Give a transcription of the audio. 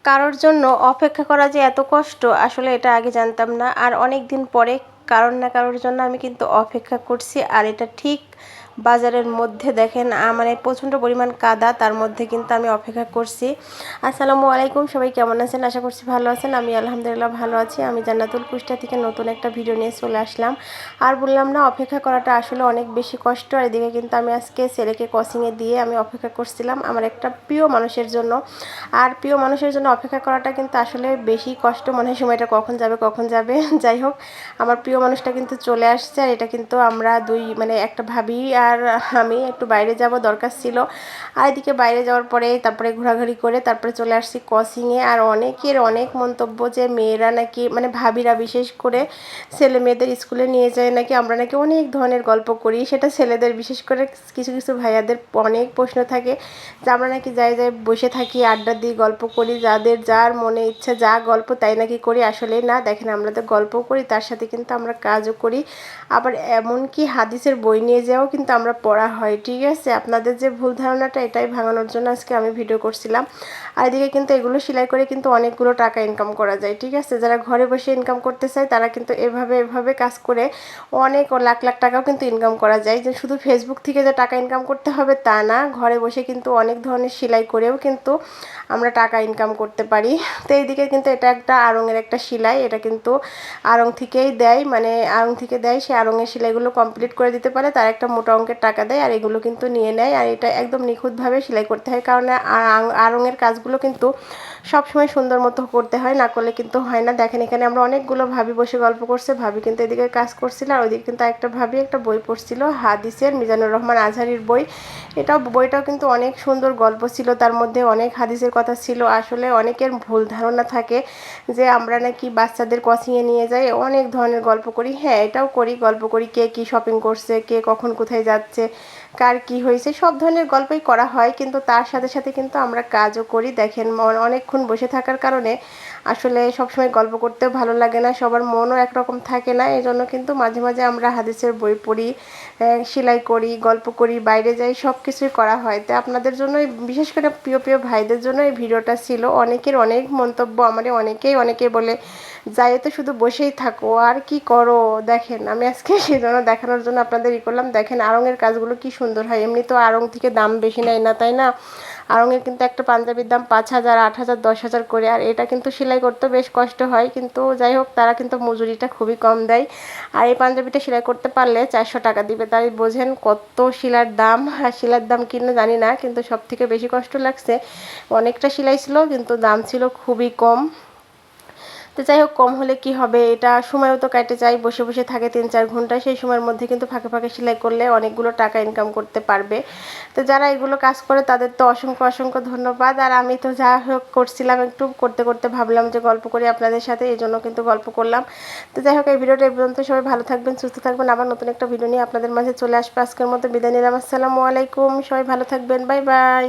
কারোর জন্য অপেক্ষা করা যে এত কষ্ট আসলে এটা আগে জানতাম না। আর অনেক দিন পরে কারোর না কারোর জন্য আমি কিন্তু অপেক্ষা করছি। আর এটা ঠিক বাজারের মধ্যে দেখেন মানে প্রচণ্ড পরিমাণ কাদা, তার মধ্যে কিন্তু আমি অপেক্ষা করছি। আসসালামু আলাইকুম, সবাই কেমন আছেন? আশা করছি ভালো আছেন। আমি আলহামদুলিল্লাহ ভালো আছি। আমি জান্নাতুল কুষ্টা থেকে নতুন একটা ভিডিও নিয়ে চলে আসলাম। আর বললাম না, অপেক্ষা করাটা আসলে অনেক বেশি কষ্ট। আর এদিকে কিন্তু আমি আজকে ছেলেকে কোচিংয়ে দিয়ে আমি অপেক্ষা করছিলাম আমার একটা প্রিয় মানুষের জন্য। আর প্রিয় মানুষের জন্য অপেক্ষা করাটা কিন্তু আসলে বেশি কষ্ট মনে হয়, সময়টা কখন যাবে কখন যাবে। যাই হোক, আমার প্রিয় মানুষটা কিন্তু চলে আসছে। আর এটা কিন্তু আমরা দুই মানে একটা ভাবি আর আমি একটু বাইরে যাব দরকার ছিল। আর এদিকে বাইরে যাওয়ার পরে তারপরে ঘোরাঘুরি করে তারপরে চলে আসছি কোচিংয়ে। আর অনেকের অনেক মন্তব্য যে মেয়েরা নাকি মানে ভাবিরা বিশেষ করে ছেলে মেয়েদের স্কুলে নিয়ে যায় নাকি আমরা নাকি অনেক ধরনের গল্প করি। সেটা ছেলেদের বিশেষ করে কিছু কিছু ভাইয়াদের অনেক প্রশ্ন থাকে যে আমরা নাকি যাই যাই বসে থাকি, আড্ডা দিই, গল্প করি, যাদের যার মনে ইচ্ছা যা গল্প তাই নাকি করি। আসলে না, দেখেন আমরা তো গল্প করি, তার সাথে কিন্তু আমরা কাজও করি। আবার এমনকি হাদিসের বই নিয়ে যাও কিন্তু আমরা পড়া হয়। ঠিক আছে, আপনাদের যে ভুল ধারণাটা এটাই ভাঙানোর জন্য আজকে আমি ভিডিও করছিলাম। আর এদিকে কিন্তু এগুলো সেলাই করে কিন্তু অনেকগুলো টাকা ইনকাম করা যায়। ঠিক আছে, যারা ঘরে বসে ইনকাম করতে চায় তারা কিন্তু এভাবে কাজ করে অনেক লাখ লাখ টাকাও কিন্তু ইনকাম করা যায়। যে শুধু ফেসবুক থেকে যে টাকা ইনকাম করতে হবে তা না, ঘরে বসে কিন্তু অনেক ধরনের সেলাই করেও কিন্তু আমরা টাকা ইনকাম করতে পারি। তো এইদিকে কিন্তু এটা একটা আড়ঙের একটা সেলাই, এটা কিন্তু আড়ং থেকেই দেয়, মানে আড়ং থেকে দেয়। সে আড়ঙের সেলাইগুলো কমপ্লিট করে দিতে পারে, তার একটা মোটা অঙ্কের টাকা দেয়। আর এগুলো কিন্তু নিয়ে নেয়। আর এটা একদম নিখুঁতভাবে সেলাই করতে হয়, কারণ আড়ঙের কাজগুলো কিন্তু সবসময় সুন্দর মতো করতে হয়, না করলে কিন্তু হয় না। দেখেন এখানে আমরা অনেকগুলো ভাবি বসে গল্প করছে, ভাবি কিন্তু এদিকে কাজ করছিল, আর ওইদিকে কিন্তু একটা ভাবি একটা বই পড়ছিল, হাদিসের মিজানুর রহমান আজহারির বই। বইটাও কিন্তু অনেক সুন্দর গল্প ছিল, তার মধ্যে অনেক হাদিসের কথা ছিল। আসলে অনেকের ভুল ধারণা থাকে যে আমরা নাকি বাচ্চাদের কোচিংয়ে নিয়ে যাই অনেক ধরনের গল্প করি। হ্যাঁ, এটাও করি, গল্প করি, কে কি শপিং করছে, কে কখন কোথায় যাচ্ছে, কার কি হয়েছে, সব ধরনের গল্পই করা হয়। কিন্তু তার সাথে সাথে কিন্তু আমরা কাজও করি। দেখেন অনেকক্ষণ বসে থাকার কারণে আসলে সবসময় গল্প করতেও ভালো লাগে না, সবার মনও একরকম থাকে না। এই জন্য কিন্তু মাঝে মাঝে আমরা হাদিসের বই পড়ি, সেলাই করি, গল্প করি, বাইরে যাই, সব কিছুই করা হয়। তো আপনাদের জন্য বিশেষ করে প্রিয় প্রিয় ভাইদের জন্য এই ভিডিওটা ছিল। অনেকের অনেক মন্তব্য, আমাদের অনেকেই বলে যাই তো শুধু বসেই থাকো আর কি করো। দেখেন আমি আজকে সেই জন্য দেখানোর জন্য আপনাদের করলাম। দেখেন আড়ঙের কাজগুলো কি সুন্দর হয়। এমনি তো আড়ং থেকে দাম বেশি নেয় না, তাই না? আড়ঙের কিন্তু একটা পাঞ্জাবির দাম 5,000, 8,000, 10,000 করে। আর এটা কিন্তু সেলাই করতে বেশ কষ্ট হয়, কিন্তু যাই হোক তারা কিন্তু মজুরিটা খুবই কম দেয়। আর এই পাঞ্জাবিটা সেলাই করতে পারলে 400 টাকা দিবে। তাই বোঝেন কত শিলার দাম। আর শিলার দাম কিনে জানি না, কিন্তু সব থেকে বেশি কষ্ট লাগছে অনেকটা সেলাই ছিল কিন্তু দাম ছিল খুবই কম। তো যাই হোক, কম হলে কি হবে, এটা সময়ও তো কেটে যায়, বসে বসে থাকে 3-4 ঘন্টা, সেই সময়ের মধ্যে কিন্তু ফাঁকে ফাঁকে সেলাই করলে অনেকগুলো টাকা ইনকাম করতে পারবে। তো যারা এগুলো কাজ করে তাদের তো অসংখ্য অসংখ্য ধন্যবাদ। আর আমি তো যা হোক করছিলাম, একটু করতে করতে ভাবলাম যে গল্প করি আপনাদের সাথে, এই জন্য কিন্তু গল্প করলাম। তো যাই হোক, এই ভিডিওটা এই পর্যন্ত। সবাই ভালো থাকবেন, সুস্থ থাকবেন। আবার নতুন একটা ভিডিও নিয়ে আপনাদের মাঝে চলে আসবে। আজকের মতো বিদায় নিলাম। আসসালামু আলাইকুম, সবাই ভালো থাকবেন, বাই বাই।